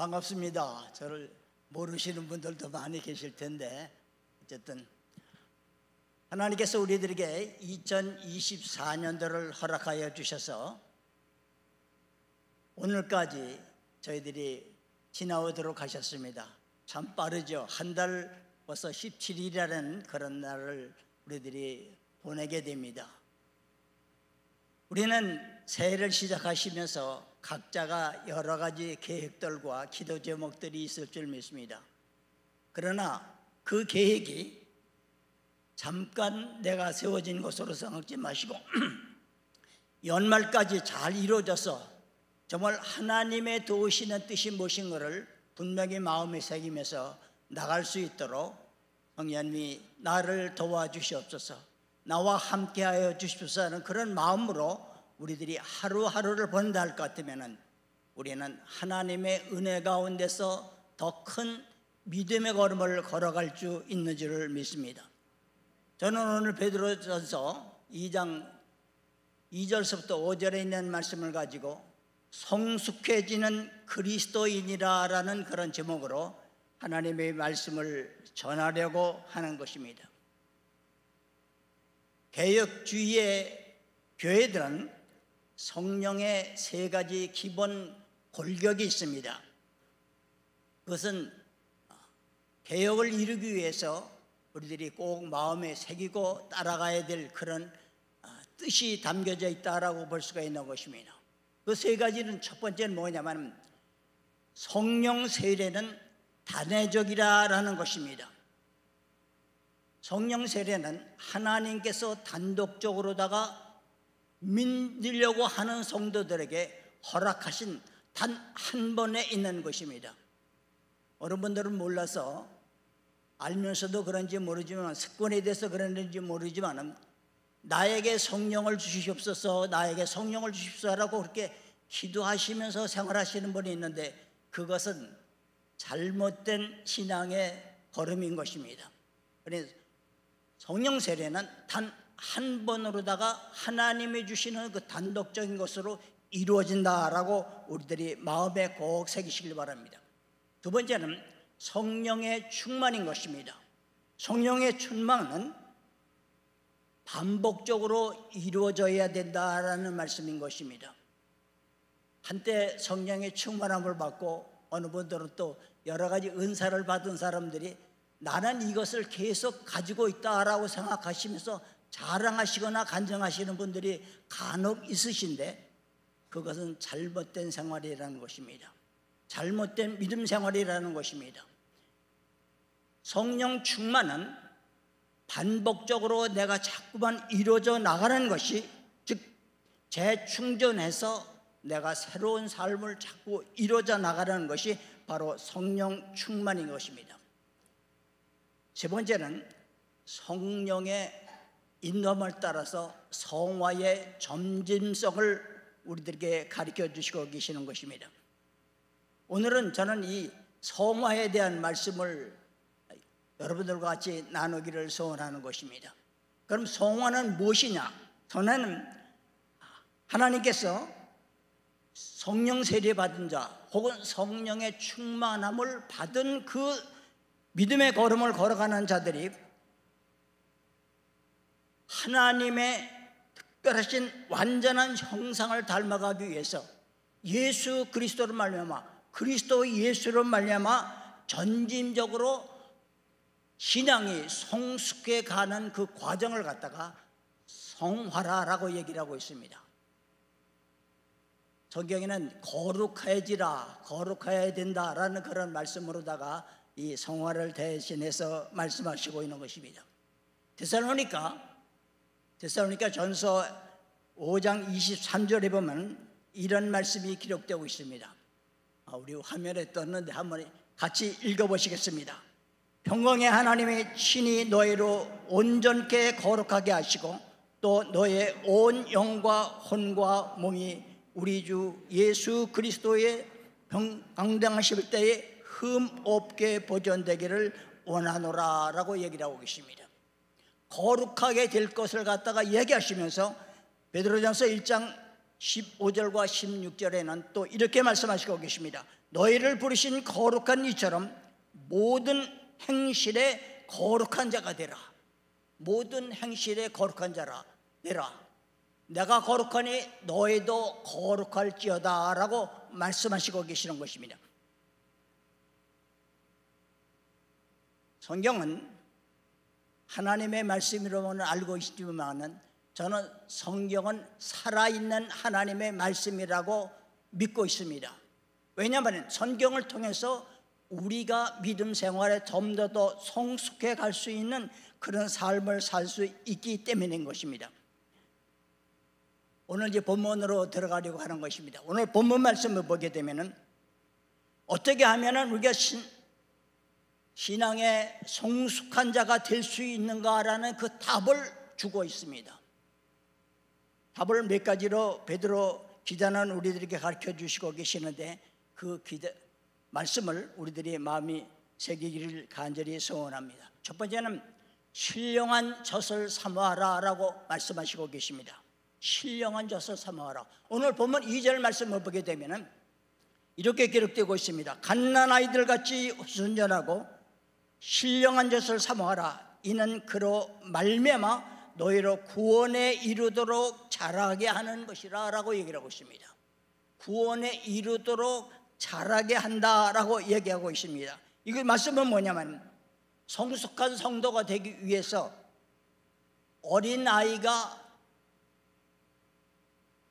반갑습니다. 저를 모르시는 분들도 많이 계실 텐데 어쨌든 하나님께서 우리들에게 2024년도를 허락하여 주셔서 오늘까지 저희들이 지나오도록 하셨습니다. 참 빠르죠. 한 달 벌써 17일이라는 그런 날을 우리들이 보내게 됩니다. 우리는 새해를 시작하시면서 각자가 여러 가지 계획들과 기도 제목들이 있을 줄 믿습니다. 그러나 그 계획이 잠깐 내가 세워진 것으로 생각지 마시고 연말까지 잘 이루어져서 정말 하나님의 도우시는 뜻이 무엇인 것을 분명히 마음에 새기면서 나갈 수 있도록 성령님이 나를 도와주시옵소서, 나와 함께하여 주십시오 하는 그런 마음으로 우리들이 하루하루를 보낸다 할 것 같으면 우리는 하나님의 은혜 가운데서 더 큰 믿음의 걸음을 걸어갈 수 있는 줄을 믿습니다. 저는 오늘 베드로전서 2장 2절서부터 5절에 있는 말씀을 가지고 성숙해지는 그리스도인이라는 그런 제목으로 하나님의 말씀을 전하려고 하는 것입니다. 개혁주의의 교회들은 성령의 세 가지 기본 골격이 있습니다. 그것은 개혁을 이루기 위해서 우리들이 꼭 마음에 새기고 따라가야 될 그런 뜻이 담겨져 있다라고 볼 수가 있는 것입니다. 그 세 가지는 첫 번째는 뭐냐면 성령 세례는 단회적이라는 것입니다. 성령 세례는 하나님께서 단독적으로다가 믿으려고 하는 성도들에게 허락하신 단 한 번에 있는 것입니다. 여러분들은 몰라서 알면서도 그런지 모르지만 습관에 대해서 그런지 모르지만 나에게 성령을 주시옵소서, 나에게 성령을 주십시오라고 그렇게 기도하시면서 생활하시는 분이 있는데 그것은 잘못된 신앙의 걸음인 것입니다. 그래서 성령 세례는 단 한 번으로다가 하나님이 주시는 그 단독적인 것으로 이루어진다라고 우리들이 마음에 꼭 새기시길 바랍니다. 두 번째는 성령의 충만인 것입니다. 성령의 충만은 반복적으로 이루어져야 된다라는 말씀인 것입니다. 한때 성령의 충만함을 받고 어느 분들은 또 여러 가지 은사를 받은 사람들이 나는 이것을 계속 가지고 있다라고 생각하시면서 자랑하시거나 간증하시는 분들이 간혹 있으신데 그것은 잘못된 생활이라는 것입니다. 잘못된 믿음 생활이라는 것입니다. 성령 충만은 반복적으로 내가 자꾸만 이루어져 나가는 것이, 즉 재충전해서 내가 새로운 삶을 자꾸 이루어져 나가는 것이 바로 성령 충만인 것입니다. 세 번째는 성령의 인도함을 따라서 성화의 점진성을 우리들에게 가르쳐 주시고 계시는 것입니다. 오늘은 저는 이 성화에 대한 말씀을 여러분들과 같이 나누기를 소원하는 것입니다. 그럼 성화는 무엇이냐? 저는 하나님께서 성령 세례 받은 자 혹은 성령의 충만함을 받은 그 믿음의 걸음을 걸어가는 자들이 하나님의 특별하신 완전한 형상을 닮아가기 위해서 예수 그리스도로 말미암아, 그리스도 예수로 말미암아 전진적으로 신앙이 성숙해 가는 그 과정을 갖다가 성화라고 얘기를 하고 있습니다. 성경에는 거룩해지라, 거룩해야 된다라는 그런 말씀으로다가 이 성화를 대신해서 말씀하시고 있는 것입니다. 데살로니가 전서 5장 23절에 보면 이런 말씀이 기록되고 있습니다. 우리 화면에 떴는데 한번 같이 읽어보시겠습니다. 평강의 하나님이 친히 너희로 온전케 거룩하게 하시고 또 너의 온 영과 혼과 몸이 우리 주 예수 그리스도의 강당하실 때에 흠 없게 보존되기를 원하노라 라고 얘기를 하고 계십니다. 거룩하게 될 것을 갖다가 얘기하시면서 베드로전서 1장 15절과 16절에는 또 이렇게 말씀하시고 계십니다. 너희를 부르신 거룩한 이처럼 모든 행실에 거룩한 자가 되라. 모든 행실에 거룩한 자라 되라. 내가 거룩하니 너희도 거룩할지어다 라고 말씀하시고 계시는 것입니다. 성경은 하나님의 말씀이라고는 알고 있지만 저는 성경은 살아있는 하나님의 말씀이라고 믿고 있습니다. 왜냐하면 성경을 통해서 우리가 믿음 생활에 좀 더 성숙해 갈 수 있는 그런 삶을 살 수 있기 때문인 것입니다. 오늘 이제 본문으로 들어가려고 하는 것입니다. 오늘 본문 말씀을 보게 되면은 어떻게 하면은 우리가 신앙의 성숙한 자가 될 수 있는가라는 그 답을 주고 있습니다. 답을 몇 가지로 베드로 기자는 우리들에게 가르쳐 주시고 계시는데 그 말씀을 우리들의 마음이 새기기를 간절히 소원합니다. 첫 번째는 신령한 젖을 사모하라 라고 말씀하시고 계십니다. 신령한 젖을 사모하라. 오늘 보면 2절 말씀을 보게 되면 이렇게 기록되고 있습니다. 갓난 아이들 같이 순전하고 신령한 젖을 사모하라. 이는 그로 말미암아 너희로 구원에 이르도록 자라게 하는 것이라 라고 얘기를 하고 있습니다. 구원에 이르도록 자라게 한다라고 얘기하고 있습니다. 이 말씀은 뭐냐면 성숙한 성도가 되기 위해서 어린아이가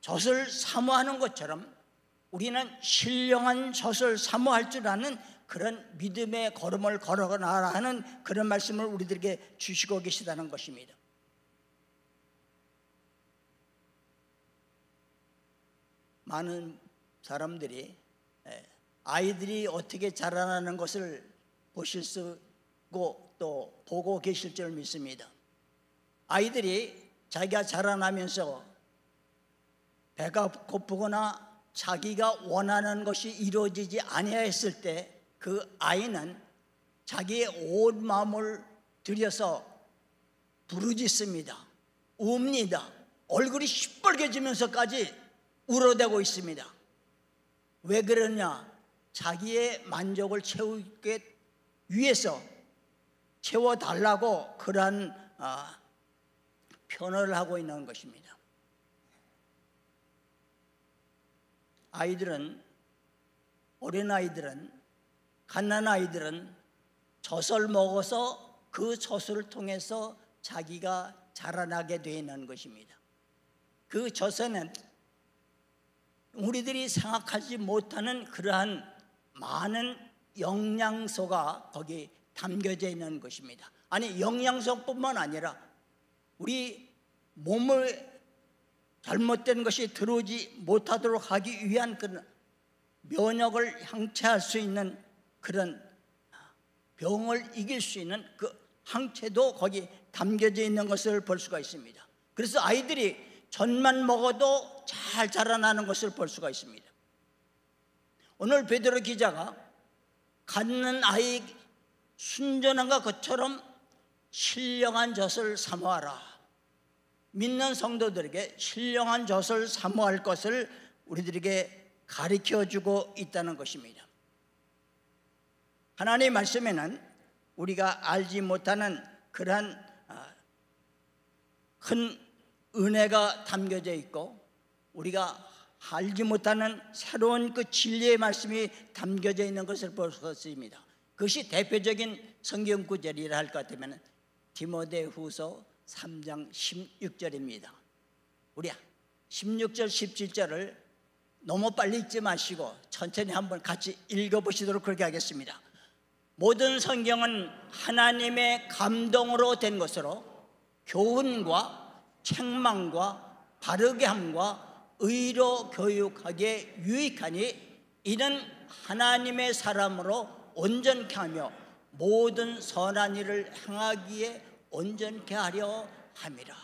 젖을 사모하는 것처럼 우리는 신령한 젖을 사모할 줄 아는 그런 믿음의 걸음을 걸어가라 하는 그런 말씀을 우리들에게 주시고 계시다는 것입니다. 많은 사람들이 아이들이 어떻게 자라나는 것을 보실 수고 또 보고 계실 줄 믿습니다. 아이들이 자기가 자라나면서 배가 고프거나 자기가 원하는 것이 이루어지지 아니했을 때 그 아이는 자기의 온 마음을 들여서 부르짖습니다. 웁니다. 얼굴이 시뻘개지면서까지 울어대고 있습니다. 왜 그러냐? 자기의 만족을 채우기 위해서 채워달라고 그러한 표현을 하고 있는 것입니다. 아이들은, 어린아이들은, 갓난아이들은 젖을 먹어서 그 젖을 통해서 자기가 자라나게 되는 것입니다. 그 젖에는 우리들이 생각하지 못하는 그러한 많은 영양소가 거기 담겨져 있는 것입니다. 아니, 영양소뿐만 아니라 우리 몸을 잘못된 것이 들어오지 못하도록 하기 위한 그런 면역을 향체할 수 있는 그런 병을 이길 수 있는 그 항체도 거기 담겨져 있는 것을 볼 수가 있습니다. 그래서 아이들이 젖만 먹어도 잘 자라나는 것을 볼 수가 있습니다. 오늘 베드로 기자가 갖는 아이 순전한 것처럼 신령한 젖을 사모하라. 믿는 성도들에게 신령한 젖을 사모할 것을 우리들에게 가르쳐주고 있다는 것입니다. 하나님의 말씀에는 우리가 알지 못하는 그러한 큰 은혜가 담겨져 있고 우리가 알지 못하는 새로운 그 진리의 말씀이 담겨져 있는 것을 볼 수 있습니다. 그것이 대표적인 성경 구절이라 할 것 같으면 디모데후서 3장 16절입니다. 우리 16절 17절을 너무 빨리 읽지 마시고 천천히 한번 같이 읽어보시도록 그렇게 하겠습니다. 모든 성경은 하나님의 감동으로 된 것으로 교훈과 책망과 바르게 함과 의로 교육하기에 유익하니 이는 하나님의 사람으로 온전케 하며 모든 선한 일을 행하기에 온전케 하려 함이라.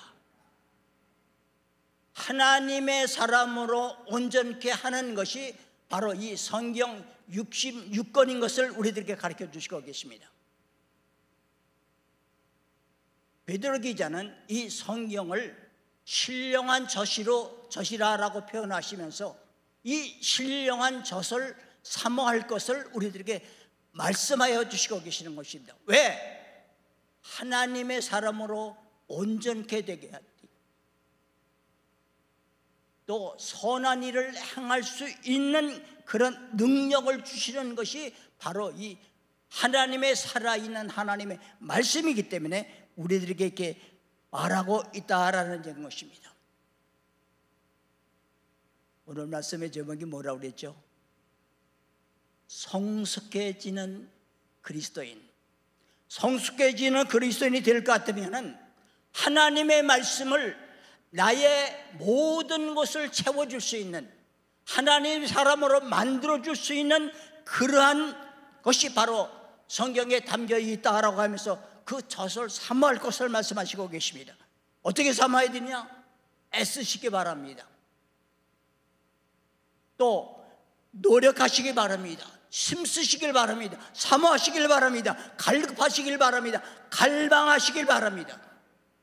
하나님의 사람으로 온전케 하는 것이 바로 이 성경 66권인 것을 우리들에게 가르쳐 주시고 계십니다. 베드로 기자는 이 성경을 신령한 젖이라고 표현하시면서 이 신령한 젖을 사모할 것을 우리들에게 말씀하여 주시고 계시는 것입니다. 왜? 하나님의 사람으로 온전케 되게 하리, 또 선한 일을 행할 수 있는 그런 능력을 주시는 것이 바로 이 하나님의 살아있는 하나님의 말씀이기 때문에 우리들에게 이렇게 말하고 있다라는 것입니다. 오늘 말씀의 제목이 뭐라고 그랬죠? 성숙해지는 그리스도인. 성숙해지는 그리스도인이 될 것 같으면 하나님의 말씀을 나의 모든 것을 채워줄 수 있는, 하나님의 사람으로 만들어줄 수 있는 그러한 것이 바로 성경에 담겨 있다라고 하면서 그 젖을 사모할 것을 말씀하시고 계십니다. 어떻게 사모해야 되냐? 애쓰시기 바랍니다. 또 노력하시기 바랍니다. 힘쓰시길 바랍니다. 사모하시길 바랍니다. 갈급하시길 바랍니다. 갈망하시길 바랍니다.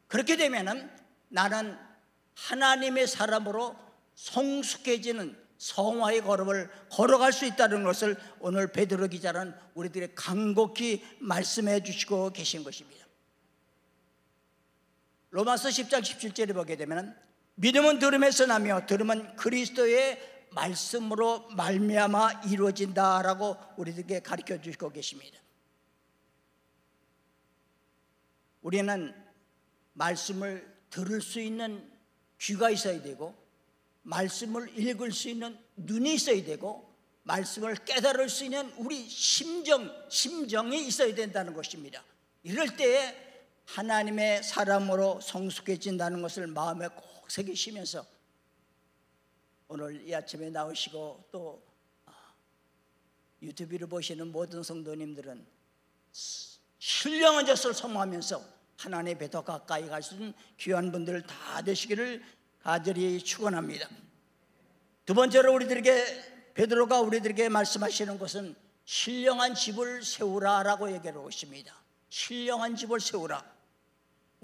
그렇게 되면은 나는 하나님의 사람으로 성숙해지는 성화의 걸음을 걸어갈 수 있다는 것을 오늘 베드로 기자는 우리들의 간곡히 말씀해 주시고 계신 것입니다. 로마서 10장 17절에 보게 되면 믿음은 들음에서 나며 들음은 그리스도의 말씀으로 말미암아 이루어진다라고 우리들에게 가르쳐 주시고 계십니다. 우리는 말씀을 들을 수 있는 귀가 있어야 되고, 말씀을 읽을 수 있는 눈이 있어야 되고, 말씀을 깨달을 수 있는 우리 심정이 있어야 된다는 것입니다. 이럴 때에 하나님의 사람으로 성숙해진다는 것을 마음에 꼭 새기시면서 오늘 이 아침에 나오시고 또 유튜브를 보시는 모든 성도님들은 신령한 젖을 사모하면서 하나님의 배 더 가까이 갈 수 있는 귀한 분들 다 되시기를 간절히 축원합니다. 두 번째로 베드로가 우리들에게 말씀하시는 것은 신령한 집을 세우라라고 얘기하고 있습니다. 신령한 집을 세우라.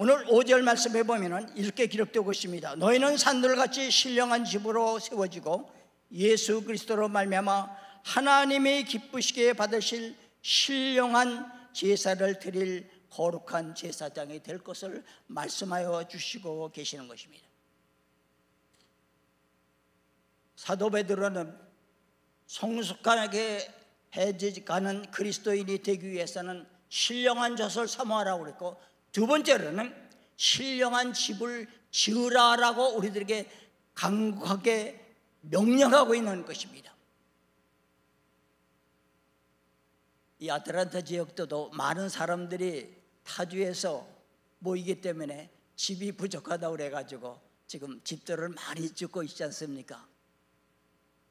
오늘 5절 말씀해 보면 이렇게 기록되고 있습니다. 너희는 산들같이 신령한 집으로 세워지고 예수 그리스도로 말미암아 하나님이 기쁘시게 받으실 신령한 제사를 드릴 거룩한 제사장이 될 것을 말씀하여 주시고 계시는 것입니다. 사도 베드로는 성숙하게 해지가는 그리스도인이 되기 위해서는 신령한 젖을 사모하라고 그랬고, 두 번째로는 신령한 집을 지으라라고 우리들에게 강력하게 명령하고 있는 것입니다. 이 아틀란타 지역도 많은 사람들이 타주에서 모이기 때문에 집이 부족하다고 그래가지고 지금 집들을 많이 짓고 있지 않습니까?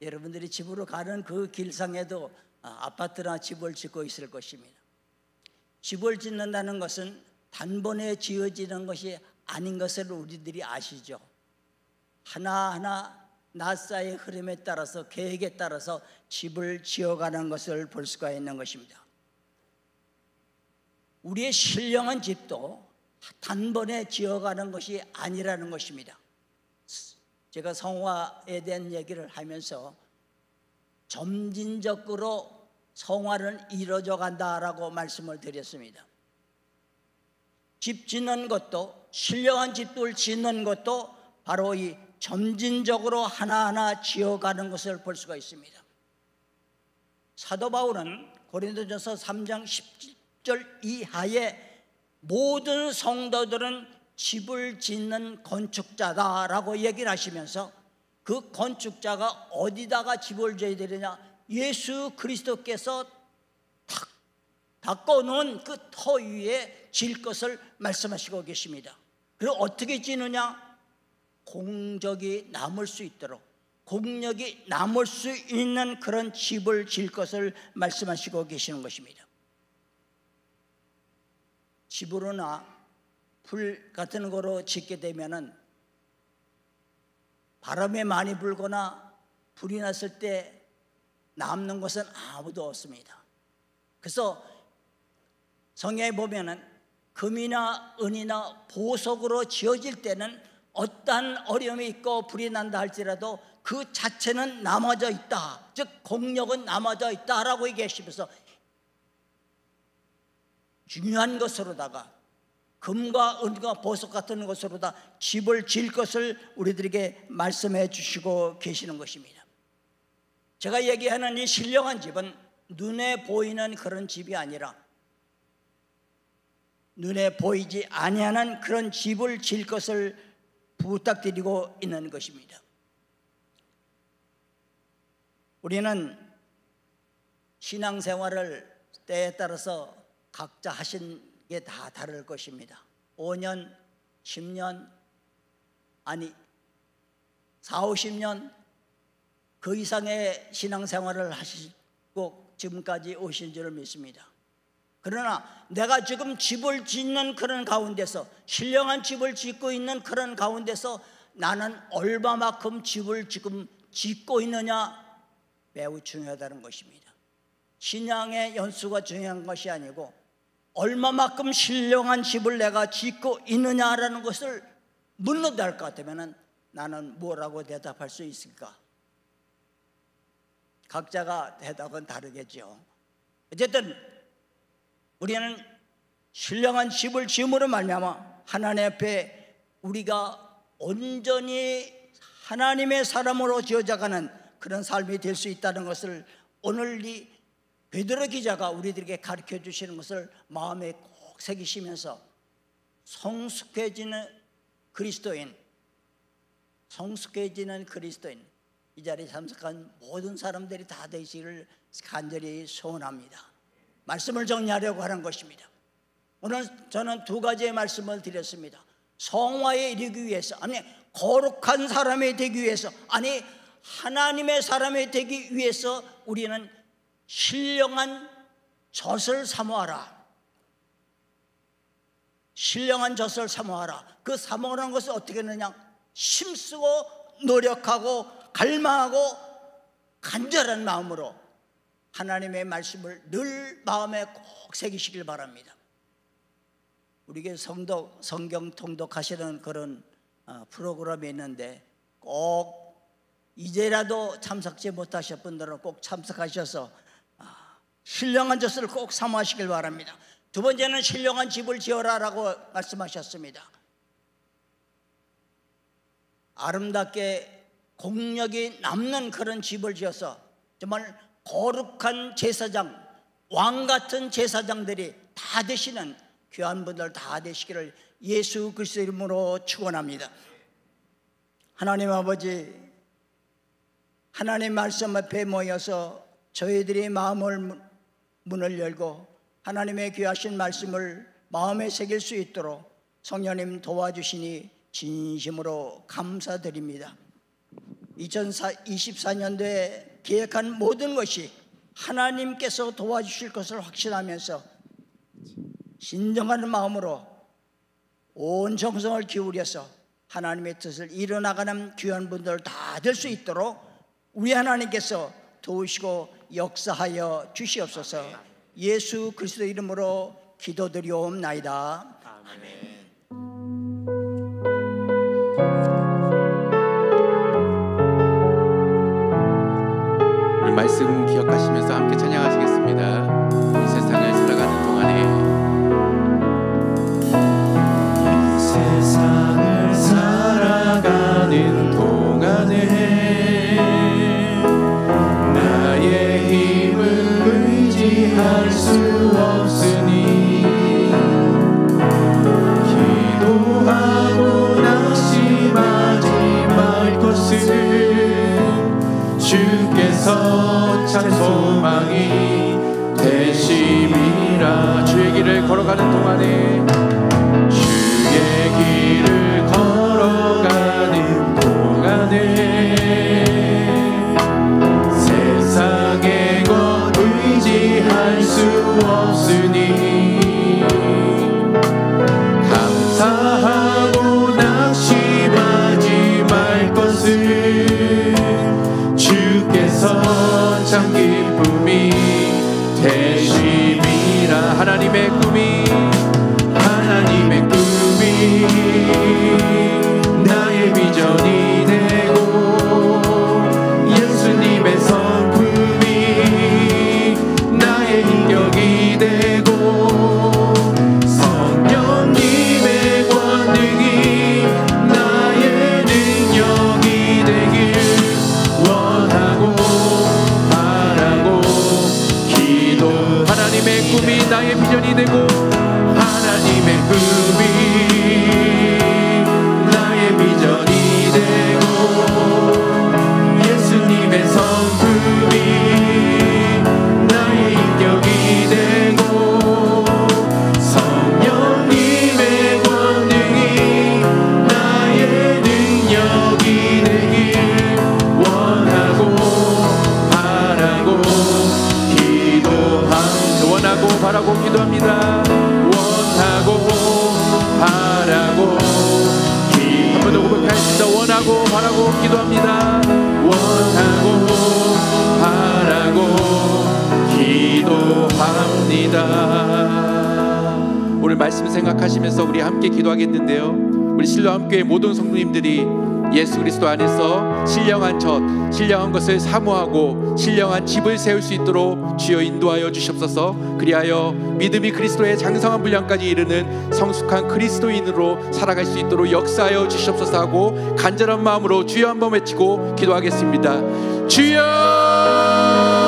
여러분들이 집으로 가는 그 길상에도 아파트나 집을 짓고 있을 것입니다. 집을 짓는다는 것은 단번에 지어지는 것이 아닌 것을 우리들이 아시죠? 하나하나 나사의 흐름에 따라서, 계획에 따라서 집을 지어가는 것을 볼 수가 있는 것입니다. 우리의 신령한 집도 단번에 지어가는 것이 아니라는 것입니다. 제가 성화에 대한 얘기를 하면서 점진적으로 성화는 이루어져 간다라고 말씀을 드렸습니다. 집 짓는 것도, 신령한 집들 짓는 것도 바로 이 점진적으로 하나하나 지어가는 것을 볼 수가 있습니다. 사도 바울은 고린도전서 3장 10절 이하에 모든 성도들은 집을 짓는 건축자다라고 얘기를 하시면서 그 건축자가 어디다가 집을 지어야 되느냐, 예수 그리스도께서 탁 닦아놓은 그 터 위에 질 것을 말씀하시고 계십니다. 그리고 어떻게 지느냐? 공적이 남을 수 있도록, 공력이 남을 수 있는 그런 집을 질 것을 말씀하시고 계시는 것입니다. 집으로나 불 같은 거로 짓게 되면은 바람이 많이 불거나 불이 났을 때 남는 것은 아무도 없습니다. 그래서 성경에 보면은 금이나 은이나 보석으로 지어질 때는 어떠한 어려움이 있고 불이 난다 할지라도 그 자체는 남아져 있다, 즉 공력은 남아져 있다라고 얘기하시면서 중요한 것으로다가 금과 은과 보석 같은 것으로다 집을 지을 것을 우리들에게 말씀해 주시고 계시는 것입니다. 제가 얘기하는 이 신령한 집은 눈에 보이는 그런 집이 아니라 눈에 보이지 아니하는 그런 집을 지을 것을 부탁드리고 있는 것입니다. 우리는 신앙생활을 때에 따라서 각자 하신 게 다 다를 것입니다. 5년, 10년, 아니 4, 50년 그 이상의 신앙생활을 하시고 지금까지 오신 줄을 믿습니다. 그러나 내가 지금 집을 짓는 그런 가운데서, 신령한 집을 짓고 있는 그런 가운데서 나는 얼마만큼 집을 지금 짓고 있느냐, 매우 중요하다는 것입니다. 신앙의 연수가 중요한 것이 아니고 얼마만큼 신령한 집을 내가 짓고 있느냐라는 것을 묻는다 할 것 같으면 나는 뭐라고 대답할 수 있을까? 각자가 대답은 다르겠죠. 어쨌든 우리는 신령한 집을 지음으로 말미암아 하나님 앞에 우리가 온전히 하나님의 사람으로 지어져가는 그런 삶이 될 수 있다는 것을 오늘 이 베드로 기자가 우리들에게 가르쳐 주시는 것을 마음에 꼭 새기시면서 성숙해지는 그리스도인, 이 자리에 참석한 모든 사람들이 다 되시기를 간절히 소원합니다. 말씀을 정리하려고 하는 것입니다. 오늘 저는 두 가지의 말씀을 드렸습니다. 성화에 이르기 위해서, 아니 거룩한 사람이 되기 위해서, 아니 하나님의 사람이 되기 위해서 우리는 신령한 젖을 사모하라. 신령한 젖을 사모하라. 그 사모하는 것을 어떻게 하느냐? 힘쓰고 노력하고 갈망하고 간절한 마음으로 하나님의 말씀을 늘 마음에 꼭 새기시길 바랍니다. 우리에게 성경 통독하시는 그런 프로그램이 있는데 꼭 이제라도 참석지 못하실 분들은 꼭 참석하셔서 신령한 젖을 꼭 사모하시길 바랍니다. 두 번째는 신령한 집을 지어라라고 말씀하셨습니다. 아름답게 공력이 남는 그런 집을 지어서 정말 거룩한 제사장, 왕 같은 제사장들이 다 되시는 귀한 분들 다 되시기를 예수 그리스도 이름으로 축원합니다. 하나님 아버지, 하나님 말씀 앞에 모여서 저희들이 마음을 문을 열고 하나님의 귀하신 말씀을 마음에 새길 수 있도록 성령님 도와주시니 진심으로 감사드립니다. 2024년도에 계획한 모든 것이 하나님께서 도와주실 것을 확신하면서 진정한 마음으로 온 정성을 기울여서 하나님의 뜻을 이뤄나가는 귀한 분들 다 될 수 있도록 우리 하나님께서 도우시고 역사하여 주시옵소서. 예수 그리스도 이름으로 기도드리옵나이다. 아멘. 오늘 말씀 기억하시면서 함께 찬양하시겠습니다. 이 세상을 살아가는 동안에, 이 세상을 살아가는 동안에 의지할 수 없으니 기도하고 낙심하지 말 것은 주께서 참 소망이 되심이라. 주의 길을 걸어가는 동안에, 주의 길을 걸어가는 동안에 세상의 것 의지할 수 없으니 감사하고 낙심하지 말 것은 주께서 참 기쁨이 되심이라. 하나님의 꿈이 나의 비전이 되고 꿈이 나의 비전이 되고 하나님의 꿈이 나의 비전이 되고 예수님의 성품이 나의 인격이 되고 성령님의 권능이 나의 능력이 되길 원하고 바라고 기도합니다. 원하고 바라고 한 번 더 고백하겠습니다. 원하고 바라고 기도합니다. 원하고 바라고 기도합니다. 오늘 말씀 생각하시면서 우리 함께 기도하겠는데요, 우리 신령함교회 모든 성도님들이 예수 그리스도 안에서 신령한 것, 신령한 것을 사모하고 신령한 집을 세울 수 있도록 주여 인도하여 주시옵소서. 그리하여 믿음이 그리스도의 장성한 분량까지 이르는 성숙한 그리스도인으로 살아갈 수 있도록 역사하여 주시옵소서 하고 간절한 마음으로 주여 한번 외치고 기도하겠습니다. 주여!